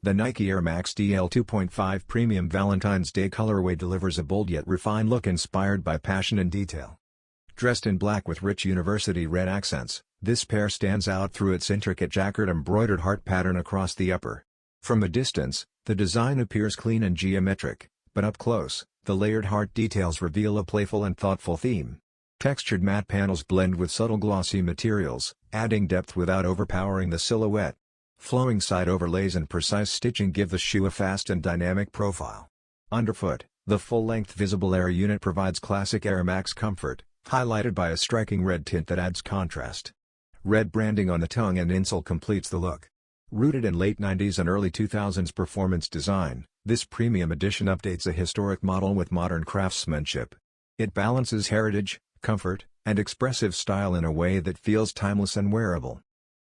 The Nike Air Max TL 2.5 Premium Valentine's Day colorway delivers a bold yet refined look inspired by passion and detail. Dressed in black with rich university red accents, this pair stands out through its intricate jacquard embroidered heart pattern across the upper. From a distance, the design appears clean and geometric, but up close, the layered heart details reveal a playful and thoughtful theme. Textured matte panels blend with subtle glossy materials, adding depth without overpowering the silhouette. Flowing side overlays and precise stitching give the shoe a fast and dynamic profile. Underfoot, the full-length visible Air unit provides classic Air Max comfort, highlighted by a striking red tint that adds contrast. Red branding on the tongue and insole completes the look. Rooted in late 90s and early 2000s performance design, this premium edition updates a historic model with modern craftsmanship. It balances heritage, comfort, and expressive style in a way that feels timeless and wearable.